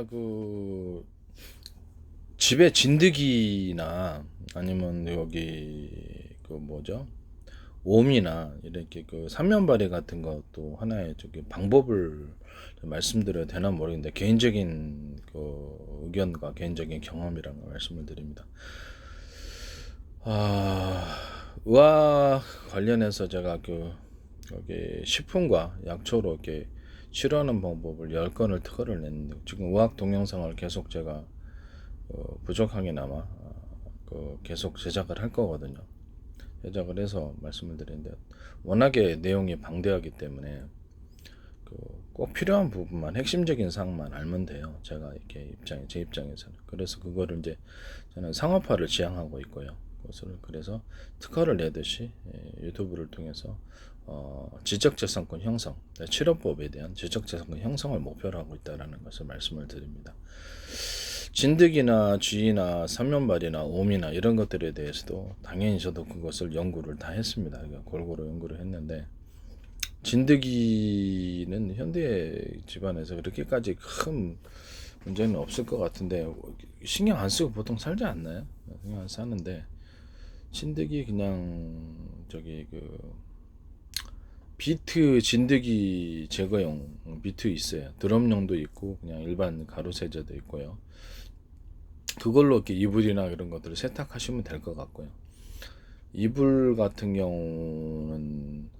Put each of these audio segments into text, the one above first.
제가 집에 진드기나 아니면 여기 뭐죠? 옴이나 이렇게 삼면발이 같은 것도 하나의 방법을 좀 말씀드려도 되나 모르겠는데, 개인적인 의견과 개인적인 경험이라는 걸 말씀을 드립니다. 의학 관련해서 제가 여기 식품과 약초로 이렇게 치료하는 방법을 10건을 특허를 냈는데, 지금 의학 동영상을 계속 제가 부족하게나마 계속 제작을 할 거거든요. 제작을 해서 말씀을 드리는데, 워낙에 내용이 방대하기 때문에 꼭 필요한 부분만, 핵심적인 사항만 알면 돼요. 제가 이렇게 제 입장에서는. 그래서 그거를 이제 저는 상업화를 지향하고 있고요. 그래서 특허를 내듯이 유튜브를 통해서 지적재산권 형성, 치료법에 대한 지적재산권 형성을 목표로 하고 있다는 것을 말씀을 드립니다. 진드기나 쥐나 삼면발이나 옴이나 이런 것들에 대해서도 당연히 저도 그것을 연구를 다 했습니다. 그러니까 골고루 연구를 했는데, 진드기는 현대 집안에서 그렇게까지 큰 문제는 없을 것 같은데, 신경 안 쓰고 보통 살지 않나요? 신경 안 사는데, 진드기 그냥 비트 진드기 제거용 비트 있어요. 드럼용도 있고 그냥 일반 가루 세제도 있고요. 그걸로 이렇게 이불이나 이런 것들을 세탁하시면 될 것 같고요. 이불 같은 경우는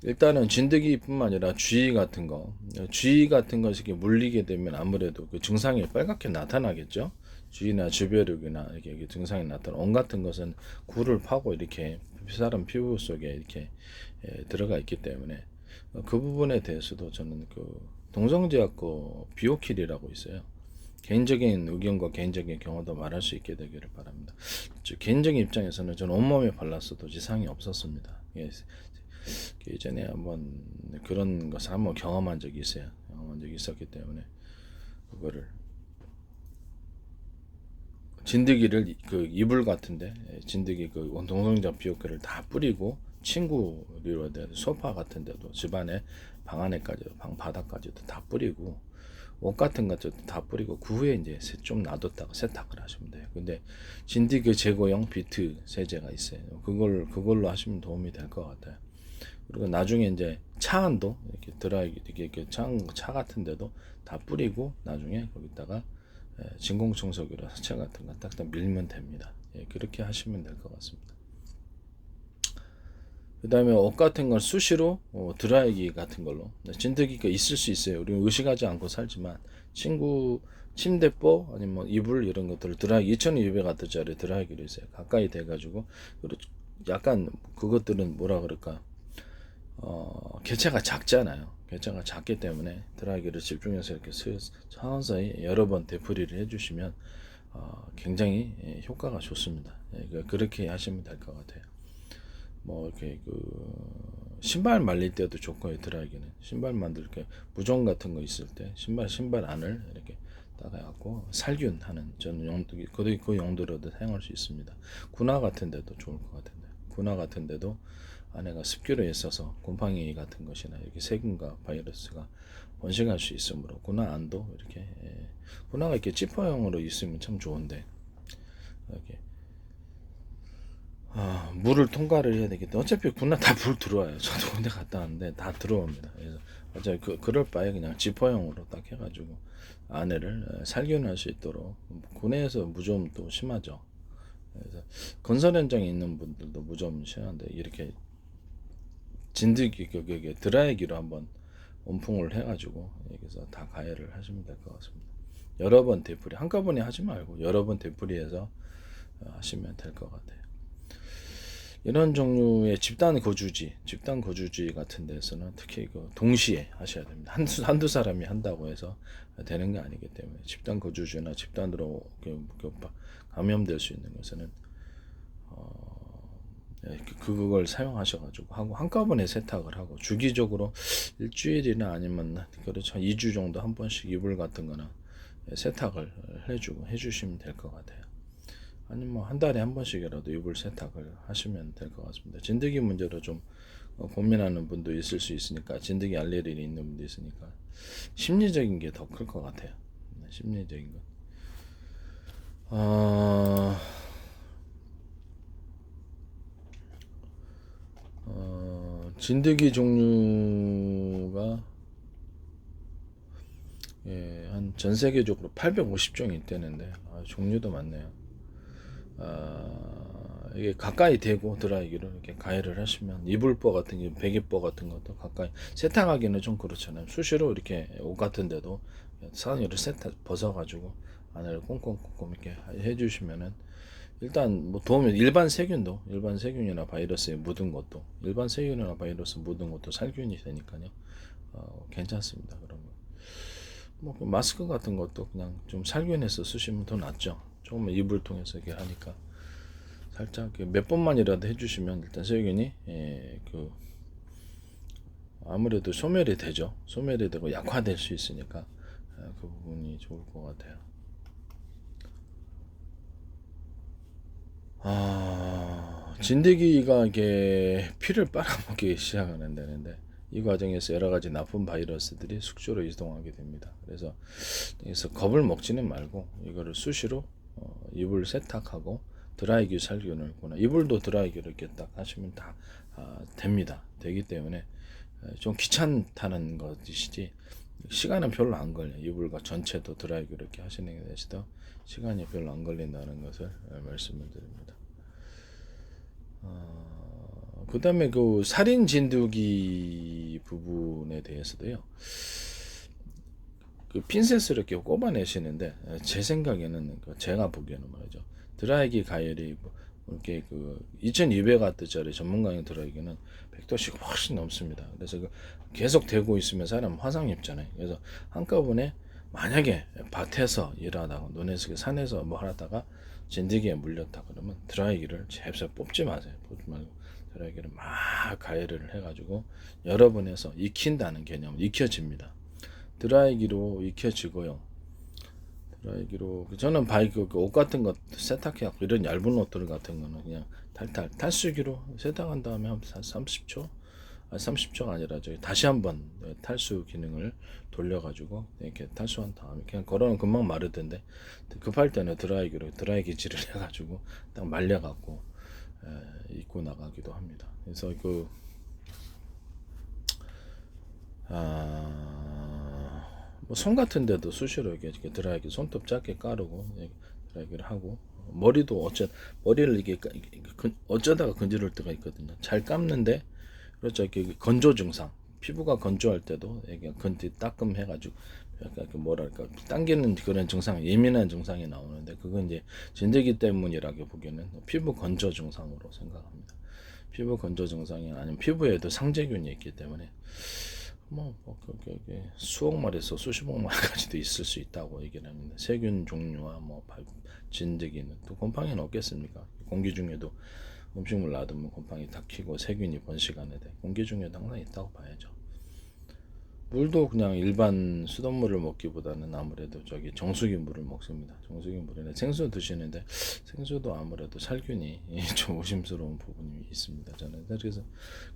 일단은 진드기뿐만 아니라 쥐 같은 것이 이렇게 물리게 되면 아무래도 그 증상이 빨갛게 나타나겠죠. 쥐나 주벼룩이나 이렇게 증상이 나타나. 온 같은 것은 굴을 파고 이렇게 사람 피부 속에 이렇게 들어가 있기 때문에 그 부분에 대해서도 저는 동성제약 비오킬이라고 있어요. 개인적인 의견과 개인적인 경험도 말할 수 있게 되기를 바랍니다. 개인적인 입장에서는 저는 온몸에 발랐어도 지상이 없었습니다. 예전에 한번 그런 것을 한번 경험한 적이 있어요. 경험한 적이 있었기 때문에 그거를 진드기를 이불 같은데, 진드기 동성적 비오크를 다 뿌리고, 친구로 소파 같은데도, 집안에 방 안에까지도, 방 바닥까지도 다 뿌리고, 옷 같은 것도 다 뿌리고, 그 후에 이제 좀 놔뒀다가 세탁을 하시면 돼요. 근데 진드기 제거용 비트 세제가 있어요. 그걸로 하시면 도움이 될 것 같아요. 그리고 나중에 이제 차 안도 이렇게 드라이, 이렇게 차 같은데도 다 뿌리고, 나중에 거기다가 진공청소기로 하체 같은 거 딱딱 밀면 됩니다. 그렇게 하시면 될 것 같습니다. 그 다음에 옷 같은 걸 수시로 드라이기 같은 걸로, 진드기가 있을 수 있어요. 우리는 의식하지 않고 살지만 친구 침대뽀 아니면 이불 이런 것들을 드라이기 2200W짜리 드라이기로 있어요. 가까이 돼가지고, 그리고 약간 그것들은 뭐라 그럴까, 개체가 작잖아요. 개체가 작기 때문에 드라이기를 집중해서 이렇게 서서히 여러 번 되풀이를 해주시면 굉장히 효과가 좋습니다. 그렇게 하시면 될 것 같아요. 뭐 이렇게 신발 말릴 때도 좋고요. 드라이기는 신발 만들 때 무좀 같은 거 있을 때 신발 안을 이렇게 따가갖고 살균하는 저는 그 용도로도 사용할 수 있습니다. 군화 같은 데도 좋을 것 같은데, 군화 같은 데도 안에가 습기로 있어서 곰팡이 같은 것이나 이렇게 세균과 바이러스가 번식할 수 있으므로 군화 안도 이렇게 군화가 이렇게 지퍼형으로 있으면 참 좋은데, 이렇게 물을 통과를 해야 되겠다. 어차피 군화 다 물 들어와요. 저도 군대 갔다 왔는데 다 들어옵니다. 그래서 어차피 그럴 바에 그냥 지퍼형으로 딱 해가지고 안에를 살균할 수 있도록. 군에서 무좀도 심하죠. 그래서 건설 현장에 있는 분들도 무좀 심한데, 이렇게 진드기 드라이기로 한번 온풍을 해가지고 여기서 다 가열을 하시면 될 것 같습니다. 여러 번 되풀이, 한꺼번에 하지 말고 여러 번 되풀이해서 하시면 될 것 같아요. 이런 종류의 집단 거주지 같은 데서는 특히 동시에 하셔야 됩니다. 한두 사람이 한다고 해서 되는 게 아니기 때문에, 집단 거주지나 집단으로 감염될 수 있는 것은 그걸 사용하셔가지고 하고, 한꺼번에 세탁을 하고 주기적으로 일주일이나 아니면 그렇죠 2주 정도 한 번씩 이불 같은 거나 세탁을 해주시면 될 것 같아요. 아니면 뭐 한 달에 한 번씩이라도 이불 세탁을 하시면 될 것 같습니다. 진드기 문제로 좀 고민하는 분도 있을 수 있으니까, 진드기 알레르기 있는 분도 있으니까 심리적인 게 더 클 것 같아요. 심리적인 것. 어, 진드기 종류가 한 전 세계적으로 850종이 있다는데 종류도 많네요. 이게 가까이 대고 드라이기로 이렇게 가열을 하시면 이불보 같은 게 베개보 같은 것도 가까이 세탁하기는 좀 그렇잖아요. 수시로 이렇게 옷 같은데도 상의를 세탁 벗어가지고 안을 꼼꼼꼼꼼 이렇게 해주시면은 일단 뭐 도움이 일반 세균이나 바이러스에 묻은 것도 일반 세균이나 바이러스 묻은 것도 살균이 되니까요. 괜찮습니다. 그런 거. 뭐 마스크 같은 것도 그냥 좀 살균해서 쓰시면 더 낫죠. 조금 이불 통해서 이렇게 하니까 살짝 몇 번만이라도 해주시면 일단 세균이 아무래도 소멸이 되죠. 소멸이 되고 약화될 수 있으니까 그 부분이 좋을 것 같아요. 진드기가 이게 피를 빨아먹기 시작한다는데 이 과정에서 여러 가지 나쁜 바이러스들이 숙주로 이동하게 됩니다. 그래서 여기서 겁을 먹지는 말고 이거를 수시로 이불 세탁하고 드라이기 살균을 구나 이불도 드라이기를 이렇게 딱 하시면 다 됩니다. 되기 때문에 좀 귀찮다는 것이지 시간은 별로 안 걸려요. 이불과 전체도 드라이기 이렇게 하시는 게 되시도 시간이 별로 안 걸린다는 것을 말씀을 드립니다. 그 다음에 그 살인 진드기 부분에 대해서도요. 그 핀셋을 이렇게 꼽아내시는데 제 생각에는 제가 보기에는 말이죠. 드라이기 가열이 이렇게 그 2200W짜리 전문가용 드라이기는 100도씩 훨씬 넘습니다. 그래서 계속 되고 있으면 사람 화상 입잖아요. 그래서 한꺼번에 만약에 밭에서 일하다가 논에서 산에서 뭐 하다가 진드기에 물렸다 그러면 드라이기를 잽싸 뽑지 마세요. 뽑지 말고 드라이기를 막 가열을 해가지고 여러 번 해서 익힌다는 개념, 익혀집니다. 드라이기로 익혀지고요. 드라이기로 저는 옷 같은 거 세탁해갖고 이런 얇은 옷들 같은 거는 그냥 탈수기로 세탁한 다음에 한 30초 30초가 아니라 저기 다시 한번 탈수 기능을 돌려가지고 이렇게 탈수한 다음에 그냥 걸어놓으면 금방 마르던데 급할 때는 드라이기질을 해가지고 딱 말려갖고 입고 나가기도 합니다. 그래서 뭐손 같은 데도 수시로 이렇게 드라이기 손톱 짧게 까르고 드라이기를 하고 머리도 머리를 이게 어쩌다가 건지를 때가 있거든요. 잘 감는데 그렇죠. 건조 증상, 피부가 건조할 때도 이게 따끔 해가지고 약간 뭐랄까 당기는 그런 증상, 예민한 증상이 나오는데 그건 이제 진드기 때문이라고 보기에는 피부 건조 증상으로 생각합니다. 피부 건조 증상이 아니면 피부에도 상재균이 있기 때문에 수억 마리에서 수십억 마리까지도 있을 수 있다고 얘기를 합니다. 세균 종류와 진드기는 또 곰팡이는 없겠습니까? 공기 중에도 음식물 놔두면 곰팡이 다 키고 세균이 번식하는데 공기 중에도 항상 있다고 봐야죠. 물도 그냥 일반 수돗물을 먹기보다는 아무래도 정수기 물을 먹습니다. 정수기 물에는 생수 드시는데 생수도 아무래도 살균이 좀 의심스러운 부분이 있습니다. 저는 그래서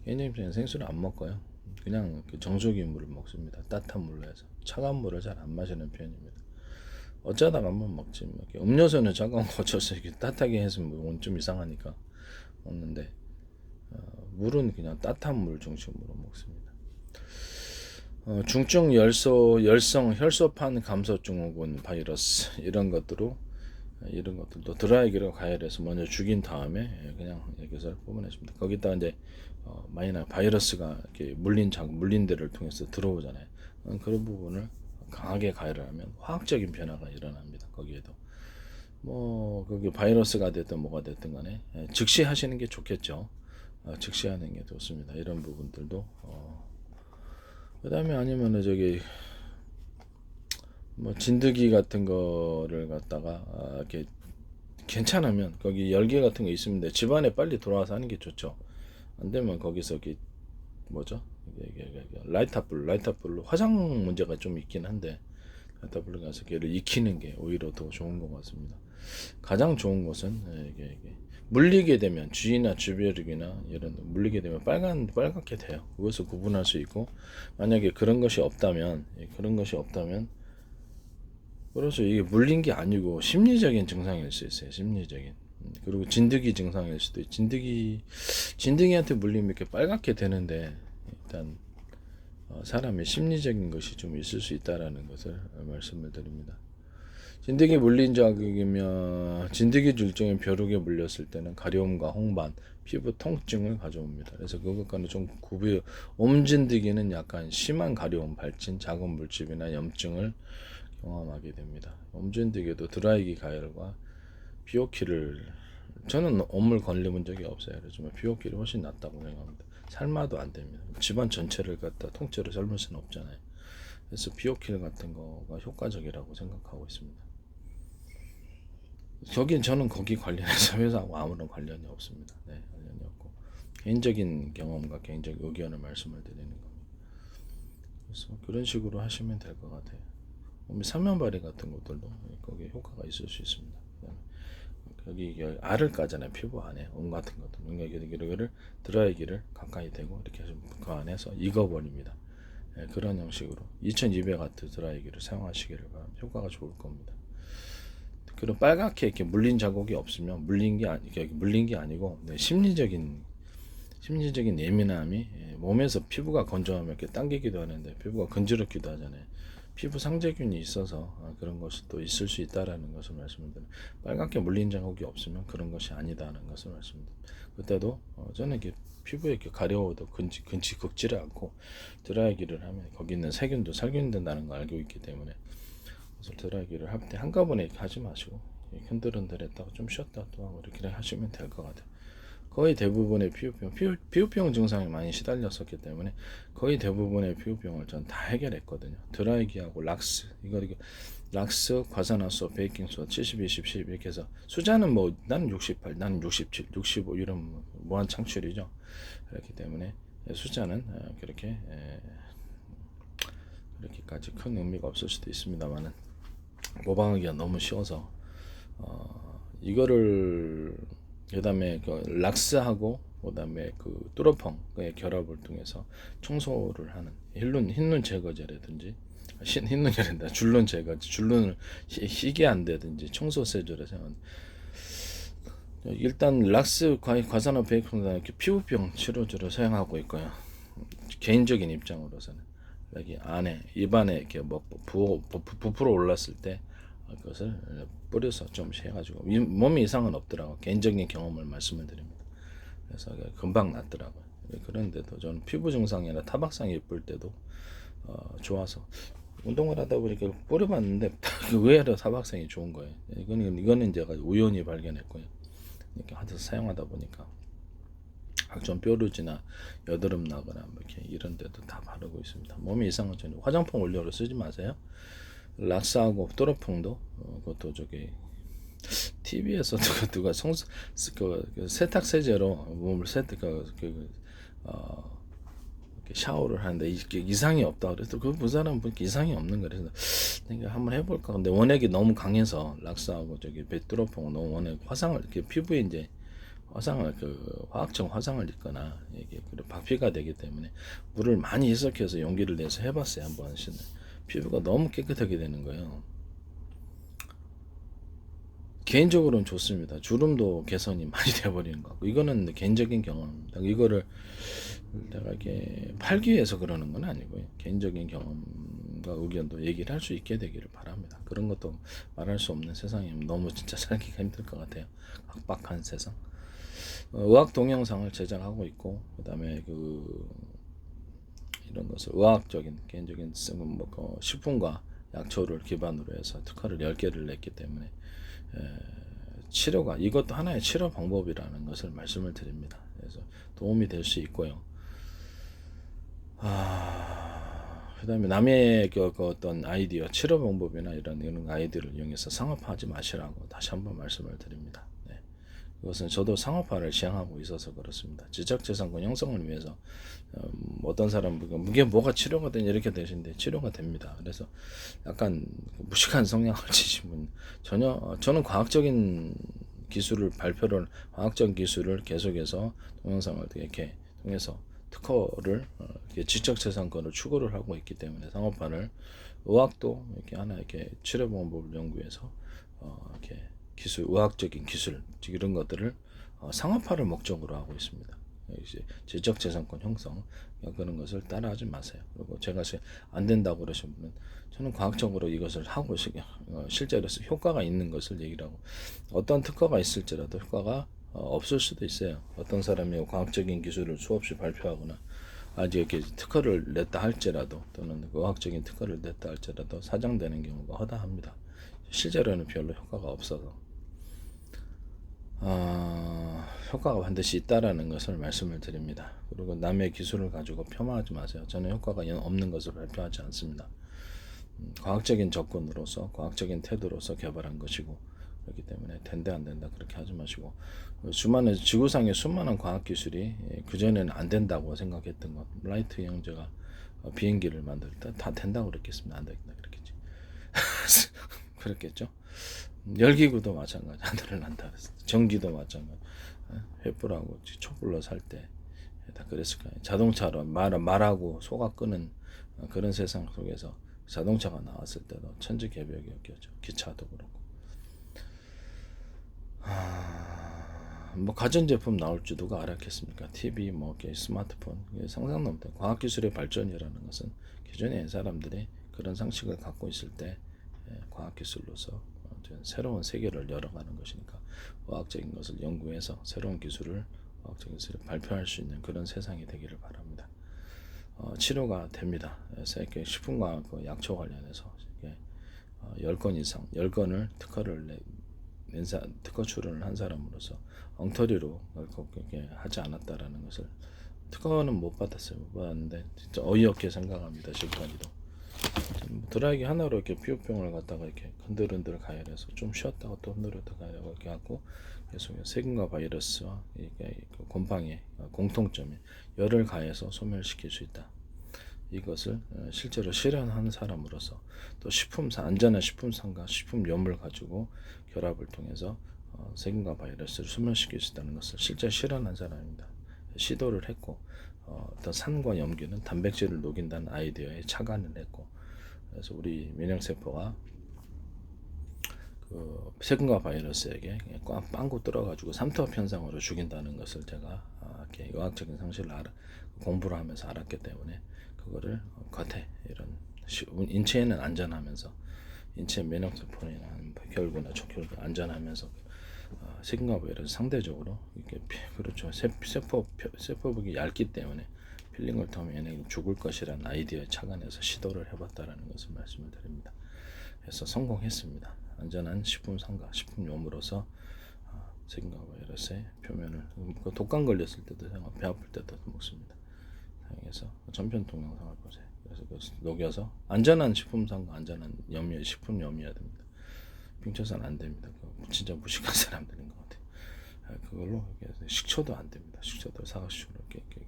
개인적인 입장에서 생수를 안 먹고요. 그냥 정수기 물을 먹습니다. 따뜻한 물로 해서 차가운 물을 잘 안 마시는 편입니다. 어쩌다가 한번 먹지. 음료수는 차가운 거 어쩌서 이렇게 따뜻하게 해서 좀 이상하니까 먹는데 물은 그냥 따뜻한 물 중심으로 먹습니다. 중증 열성 혈소판 감소 증후군 바이러스 이런 것들도 드라이기로 가열해서 먼저 죽인 다음에 그냥 여기서 뽑아내십니다. 거기다 이제 많이나 바이러스가 이렇게 물린 데를 통해서 들어오잖아요. 그런 부분을 강하게 가열을 하면 화학적인 변화가 일어납니다. 거기에도 거기 바이러스가 됐든 뭐가 됐든 간에 즉시 하시는 게 좋겠죠. 즉시 하는 게 좋습니다. 이런 부분들도 그 다음에 아니면은 진드기 같은 거를 갖다가 이렇게 괜찮으면 거기 열기 같은 거 있으면 집안에 빨리 돌아와서 하는 게 좋죠. 안 되면 거기서 라이터불로 화상 문제가 좀 있긴 한데 라이터불로 가서 걔를 익히는 게 오히려 더 좋은 것 같습니다. 가장 좋은 것은 이게 물리게 되면 쥐나 쥐벼룩이나 이런 물리게 되면 빨갛게 돼요. 그것을 구분할 수 있고 만약에 그런 것이 없다면 그래서 이게 물린 게 아니고 심리적인 증상일 수 있어요. 심리적인. 그리고 진드기 증상일 수도 있고, 진드기한테 물리면 이렇게 빨갛게 되는데, 일단 사람의 심리적인 것이 좀 있을 수 있다라는 것을 말씀을 드립니다. 진드기 물린 자극이면 진드기 줄증의 벼룩에 물렸을 때는 가려움과 홍반, 피부 통증을 가져옵니다. 그래서 그것과는 좀 구비해. 옴진드기는 약간 심한 가려움, 발진, 작은 물집이나 염증을 경험하게 됩니다. 옴진드기도 드라이기 가열과 비오키를, 저는 옴을 걸려본 적이 없어요. 그렇지만 비오키를 훨씬 낫다고 생각합니다. 삶아도 안 됩니다. 집안 전체를 갖다 통째로 삶을 수는 없잖아요. 그래서 비오킬 같은 거가 효과적이라고 생각하고 있습니다. 저는 거기 관련해서 회사하고 아무런 관련이 없습니다. 네, 관련이 없고 개인적인 경험과 개인적 의견을 말씀을 드리는 겁니다. 그래서 그런 식으로 하시면 될 것 같아요. 삼면발이 같은 것들도 거기에 효과가 있을 수 있습니다. 여기 알을 까잖아요. 피부 안에 온 같은 것들, 이거를 드라이기를 가까이 대고 이렇게 해서 그 안에서 익어버립니다. 네, 그런 형식으로 2200W 드라이기를 사용하시기를 바랍니다. 효과가 좋을 겁니다. 그런 빨갛게 이렇게 물린 자국이 없으면 물린 게 아니고, 네, 심리적인 예민함이, 몸에서 피부가 건조하면 이렇게 당기기도 하는데 피부가 건조럽기도 하잖아요. 피부 상재균이 있어서 그런 것이 또 있을 수 있다라는 것을 말씀드립니다. 빨갛게 물린 자국이 없으면 그런 것이 아니다라는 것을 말씀드립니다. 그때도 저는 이렇게 피부에 이렇게 가려워도 근치 긁지를 않고 드라이기를 하면 거기 있는 세균도 살균된다는 걸 알고 있기 때문에, 그래서 드라이기를 할 때 한꺼번에 이렇게 하지 마시고 흔들흔들했다가 좀 쉬었다 또 하고 이렇게 하시면 될 것 같아요. 거의 대부분의 피부병 증상에 많이 시달렸었기 때문에 거의 대부분의 피부병을 전 다 해결했거든요. 드라이기하고 락스, 락스, 과산화수, 베이킹소다, 70, 20, 10 이렇게 해서 숫자는 뭐 나는 68, 나는 67, 65 이런 무한 창출이죠. 그렇기 때문에 숫자는 그렇게까지 큰 의미가 없을 수도 있습니다만은 모방하기가 너무 쉬워서 이거를 그다음에 그 락스하고 그다음에 그 뚜러펑의 결합을 통해서 청소를 하는 흰눈 제거제라든지 흰눈이란다 줄눈 제거, 줄눈을 희게 한다든지 청소 세제를 사용하는, 일단 락스 과산화 베이킹소다 피부병 치료제로 사용하고 있고요. 개인적인 입장으로서는 여기 안에 입안에 이렇게 뭐 부풀어 올랐을 때 그것을 뿌려서 좀 해가지고 몸에 이상은 없더라고. 개인적인 경험을 말씀을 드립니다. 그래서 금방 낫더라고요. 그런데도 저는 피부 증상이나 타박상이 예쁠 때도 좋아서 운동을 하다 보니까 뿌려봤는데 의외로 타박상이 좋은 거예요. 이거는 제가 우연히 발견했고요. 이렇게 하면서 사용하다 보니까 각종 뾰루지나 여드름 나거나 뭐 이렇게 이런 데도 다 바르고 있습니다. 몸에 이상은 전혀 화장품 원료로 쓰지 마세요. 락스하고 또르풍도 그것도 저기 TV에서 누가 세탁 세제로 몸을 샤워를 하는데 이게 이상이 없다 그래서 그 사람 보니까 이상이 없는 거예요. 그래서 내가 한번 해볼까. 근데 원액이 너무 강해서 락스하고 저기 베트로풍은 너무 원액 화상을 이렇게 피부에 이제 화상을 화학적 화상을 입거나 이게 박피가 되기 때문에 물을 많이 희석해서 용기를 내서 해봤어요. 한 번씩은 피부가 너무 깨끗하게 되는 거예요. 개인적으로는 좋습니다. 주름도 개선이 많이 돼버리는 것 같고, 이거는 개인적인 경험입니다. 이거를 내가 이렇게 팔기 위해서 그러는 건 아니고요. 개인적인 경험과 의견도 얘기를 할 수 있게 되기를 바랍니다. 그런 것도 말할 수 없는 세상이 너무 진짜 살기가 힘들 것 같아요. 각박한 세상. 의학 동영상을 제작하고 있고, 그다음에 이런 것을 의학적인 개인적인 식품과 약초를 기반으로 해서 특허를 10개를 냈기 때문에 치료가 이것도 하나의 치료 방법이라는 것을 말씀을 드립니다. 그래서 도움이 될 수 있고요. 그다음에 남의 그 어떤 아이디어, 치료 방법이나 이런 아이디어를 이용해서 상업화하지 마시라고 다시 한번 말씀을 드립니다. 네. 그것은 저도 상업화를 지향하고 있어서 그렇습니다. 지적재산권 형성을 위해서 어떤 사람은 이게 뭐가 치료가 되냐 이렇게 되시는데 치료가 됩니다. 그래서 약간 무식한 성향을 지신 분 저는 과학적인 기술을 계속해서 동영상을 이렇게 통해서 특허를 지적재산권을 추구를 하고 있기 때문에 상업화를 의학도 이렇게 하나 이렇게 치료 방법을 연구해서 이렇게 의학적인 기술 이런 것들을 상업화를 목적으로 하고 있습니다. 이제 지적재산권 형성 그런 것을 따라하지 마세요. 그리고 제가 안 된다고 그러신 분은 저는 과학적으로 이것을 하고 실제로 효과가 있는 것을 얘기를 하고 어떤 특허가 있을지라도 효과가 없을 수도 있어요. 어떤 사람이 과학적인 기술을 수없이 발표하거나 아직 이렇게 특허를 냈다 할지라도 또는 의학적인 특허를 냈다 할지라도 사장되는 경우가 허다합니다. 실제로는 별로 효과가 없어서 효과가 반드시 있다라는 것을 말씀을 드립니다. 그리고 남의 기술을 가지고 폄하하지 마세요. 저는 효과가 없는 것을 발표하지 않습니다. 과학적인 접근으로서 과학적인 태도로서 개발한 것이고 그렇기 때문에 된다 안 된다 그렇게 하지 마시고 지구상의 수많은 과학 기술이 그전에는 안 된다고 생각했던 것 라이트 형제가 비행기를 만들 때 다 된다고 그랬겠습니다. 안 된다 그랬겠지. 그랬겠죠. 열기구도 마찬가지 하늘을 난다 그랬어. 전기도 마찬가지. 횃불하고 촛불로 살 때 다 그랬을 거예요. 자동차로 말하고 소가 끄는 그런 세상 속에서 자동차가 나왔을 때도 천지개벽이었죠. 기차도 그렇고. 뭐 가전제품 나올지 누가 알았겠습니까? TV, 뭐 스마트폰 상상도 못해. 과학기술의 발전이라는 것은 기존의 사람들이 그런 상식을 갖고 있을 때 과학기술로서 새로운 세계를 열어가는 것이니까 과학적인 것을 연구해서 새로운 과학적인 기술을 발표할 수 있는 그런 세상이 되기를 바랍니다. 치료가 됩니다. 그래서 이렇게 식품과학 약초 관련해서 10건 이상, 10건을 특허 출원을 한 사람으로서 엉터리로 그렇게 하지 않았다라는 것을 특허는 못 받았어요. 못 받았는데 진짜 어이없게 생각합니다. 지금까지도 드라이기 하나로 이렇게 피부병을 갖다가 이렇게 흔들흔들 가열해서 좀 쉬었다가 또 흔들흔들 가열하고 이렇게 하고 계속 세균과 바이러스와 곰팡이의 공통점이 열을 가해서 소멸시킬 수 있다. 이것을 실제로 실현한 사람으로서 또 안전한 식품산과 식품염을 가지고 결합을 통해서 세균과 바이러스를 소멸시킬 수 있다는 것을 실제 실현한 사람입니다. 시도를 했고 어떤 산과 염기는 단백질을 녹인다는 아이디어에 착안을 했고 그래서 우리 면역세포가 그 세균과 바이러스에게 빵꾸 뚫어가지고 삼투압 현상으로 죽인다는 것을 제가 이렇게 의학적인 상식을 공부를 하면서 알았기 때문에 그거를 겉에 이런 인체에는 안전하면서 인체 면역세포나 결구나 촉혈구 안전하면서 세균과 바이러스 상대적으로 이렇게 그렇죠 세포벽이 얇기 때문에 필링을 통해 얘는 죽을 것이라는 아이디어에 착안해서 시도를 해봤다라는 것을 말씀을 드립니다. 그래서 성공했습니다. 안전한 식품상과 식품용으로서 세균과 바이러스의 표면을 독감 걸렸을 때도 배 아플 때도 먹습니다. 사용해서 전편 동영상을 보세요. 그래서 녹여서 안전한 식품상과 안전한 식품염이어야 됩니다. 빙초산 안 됩니다. 진짜 무식한 사람들인 것 같아요. 그걸로 식초도 안 됩니다. 식초도 사과식초로 이렇게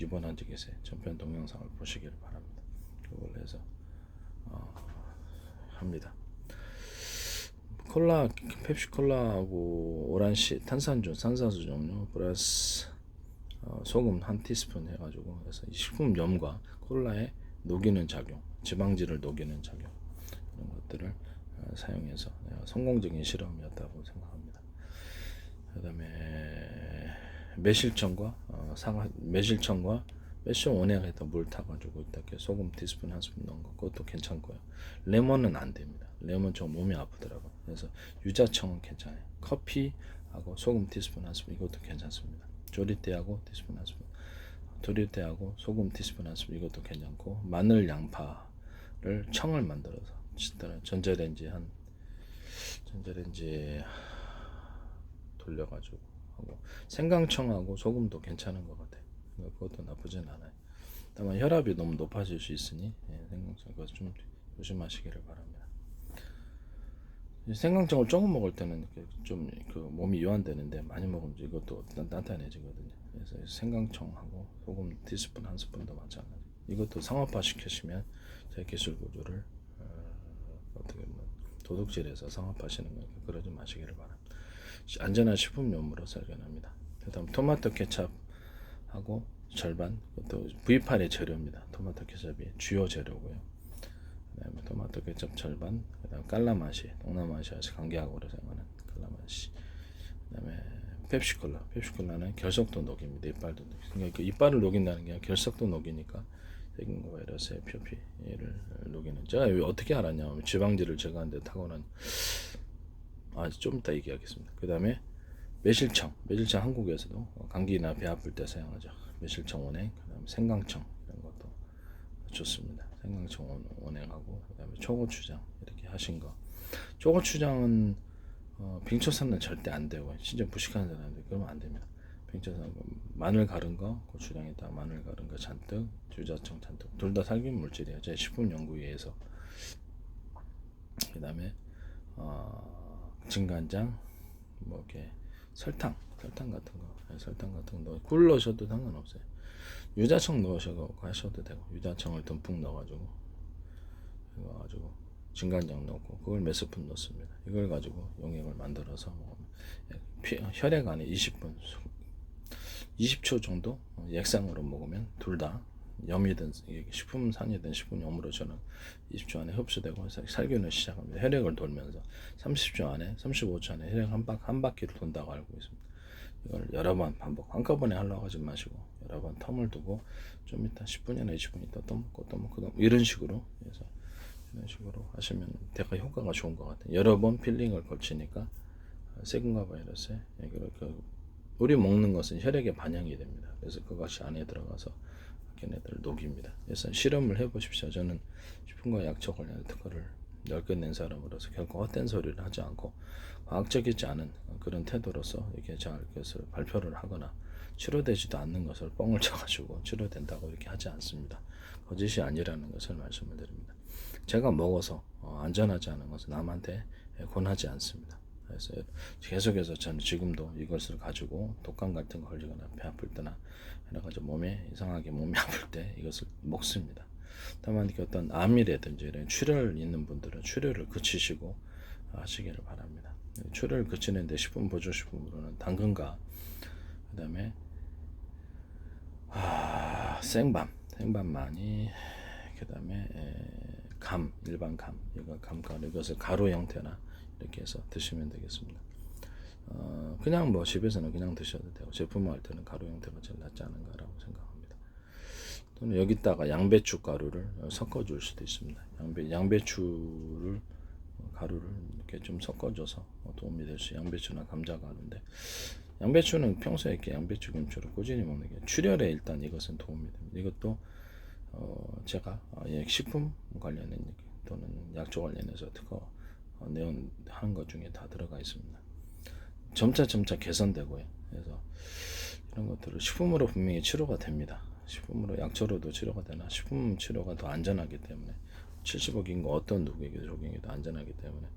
입원한 적이 있어요. 전편 동영상을 보시기를 바랍니다. 그걸로 해서 합니다. 콜라, 펩시콜라하고 오란시, 탄산주, 산산수 종류 플러스 소금 한 티스푼 해가지고 그래서 식품염과 콜라에 녹이는 작용, 지방질을 녹이는 작용 이런 것들을 사용해서 성공적인 실험이었다고 생각합니다. 그다음에 매실청과 매실 원액에다 물 타가지고 이렇게 소금 티스푼 한 스푼 넣은 거 그것도 괜찮고요. 레몬은 안 됩니다. 레몬 좀 몸이 아프더라고요. 그래서 유자청은 괜찮아요. 커피하고 소금 티스푼 한 스푼 이것도 괜찮습니다. 조리대하고 티스푼 한 스푼, 조리대하고 소금 티스푼 한 스푼 이것도 괜찮고 마늘 양파를 청을 만들어서 전자레인지 돌려가지고 하고 생강청하고 소금도 괜찮은 것 같아요. 그것도 나쁘진 않아요. 다만 혈압이 너무 높아질 수 있으니 생강청 그것 좀 조심하시기를 바랍니다. 생강청을 조금 먹을 때는 좀 몸이 이완되는데 많이 먹으면 이것도 단단해지거든요. 그래서 생강청하고 소금 티스푼 한 스푼도 마찬가지. 이것도 상업화 시키시면 제 기술 구조를 어떻게 보면 도둑질해서 상업화하시는 거니까 그러지 마시기를 바랍니다. 안전한 식품용으로 설계합니다. 그다음 토마토 케찹하고 절반, 또 V8의 재료입니다. 토마토 케찹이 주요 재료고요. 그다음에 토마토 케첩 절반, 그다음 깔라맛이 동남아시아에서 감기약으로 사용하는 깔라맛이, 그다음에 펩시콜라는 결석도 녹입니다. 이빨도 녹. 그러니까 그 이빨을 녹인다는 게 결석도 녹이니까 세균과 바이러스의 표피를 녹이는. 제가 어떻게 알았냐면 지방지를 제거하는데 탁월한, 좀 이따 얘기하겠습니다. 그다음에 매실청 한국에서도 감기나 배 아플 때 사용하죠. 매실청 원액, 그다음에 생강청 이런 것도 좋습니다. 생강청 원액하고 그다음에 초고추장 이렇게 하신 거. 초고추장은 빙초산은 절대 안 되고, 진짜 무식한 사람들 그러면 안 됩니다. 빙초산 마늘 가른 거, 고추장에다 마늘 가른 거 잔뜩, 유자청 잔뜩, 둘 다 살균 물질이에요. 제 식품 연구에 의해서. 그다음에 진간장, 뭐 이렇게 설탕 같은 거 넣어. 꿀 넣으셔도 상관없어요. 유자청 넣으셔도 하셔도 되고, 유자청을 듬뿍 넣어가지고 진간장 넣고 그걸 몇 스푼 넣습니다. 이걸 가지고 용액을 만들어서 먹으면 혈액 안에 20초 정도 액상으로 먹으면 둘 다 염이든 식품산이든 식품염으로 저는 20초 안에 흡수되고 살균을 시작합니다. 혈액을 돌면서 35초 안에 혈액 한 바퀴를 돈다고 알고 있습니다. 이걸 여러 번 반복, 한꺼번에 하려고 하지 마시고 여러 번 텀을 두고 좀 이따 10분이나 20분 있다 또 먹고 이런 식으로 해서 하시면 대가 효과가 좋은 것 같아요. 여러 번 필링을 걸치니까 세균과 바이러스에 우리 먹는 것은 혈액에 반영이 됩니다. 그래서 그것이 안에 들어가서 걔네들 녹입니다. 그래서 실험을 해보십시오. 저는 식품과 약초 관련 특허를 10개 낸 사람으로서 결코 헛된 소리를 하지 않고 과학적이지 않은 그런 태도로서 이렇게 잘 것을 발표를 하거나 치료되지도 않는 것을 뻥을 쳐가지고 치료된다고 이렇게 하지 않습니다. 거짓이 아니라는 것을 말씀을 드립니다. 제가 먹어서 안전하지 않은 것은 남한테 권하지 않습니다. 그래서 계속해서 저는 지금도 이것을 가지고 독감 같은 거 걸리거나 배 아플 때나 여러 가지 이상하게 몸이 아플 때 이것을 먹습니다. 다만 어떤 암이라든지 이런 출혈 있는 분들은 출혈을 그치시고 하시기를 바랍니다. 출혈을 그치는데 식품 보조식품으로는 당근과 그다음에 생밤 많이, 그다음에 일반 감가루, 이것을 가루 형태나 이렇게 해서 드시면 되겠습니다. 그냥 뭐 집에서는 그냥 드셔도 되고 제품화할 때는 가루 형태가 제일 낫지 않은가라고 생각합니다. 또는 여기다가 양배추 가루를 섞어 줄 수도 있습니다. 양배추를 가루를 이렇게 좀 섞어줘서 도움이 될 수. 양배추나 감자 가루인데, 양배추는 평소에 이렇게 양배추 김치를 꾸준히 먹는 게 출혈에 일단 이것은 도움이 됩니다. 이것도 제가 식품 관련된 또는 약초 관련해서 특허 내용하는 것 중에 다 들어가 있습니다. 점차 개선되고요. 그래서 이런 것들을 식품으로 분명히 치료가 됩니다. 식품으로 약초로도 치료가 되나, 식품 치료가 더 안전하기 때문에 70억 인구 어떤 누구에게 적용해도 안전하기 때문에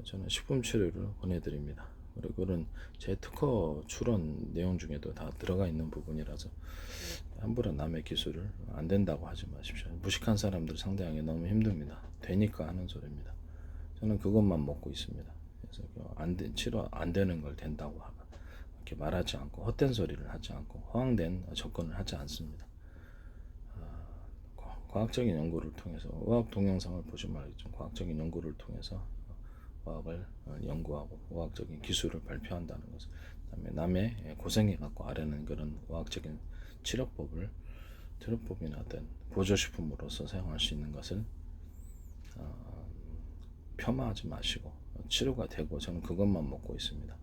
저는 식품 치료를 권해드립니다. 그리고 그런 제 특허 출원 내용 중에도 다 들어가 있는 부분이라서 함부로 남의 기술을 안 된다고 하지 마십시오. 무식한 사람들 상대하기 너무 힘듭니다. 되니까 하는 소리입니다. 저는 그것만 먹고 있습니다. 그래서 치료 안 되는 걸 된다고 이렇게 말하지 않고 헛된 소리를 하지 않고 허황된 접근을 하지 않습니다. 과학적인 연구를 통해서, 의학 동영상을 보지 말겠지만 과학적인 연구를 통해서 과학을 연구하고 과학적인 기술을 발표한다는 것을, 그다음에 남의 고생해 갖고 아래는 그런 과학적인 치료법이나 어떤 보조식품으로서 사용할 수 있는 것을 폄하하지 마시고 치료가 되고, 저는 그것만 먹고 있습니다.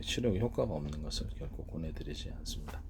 치료에 효과가 없는 것을 결코 권해드리지 않습니다.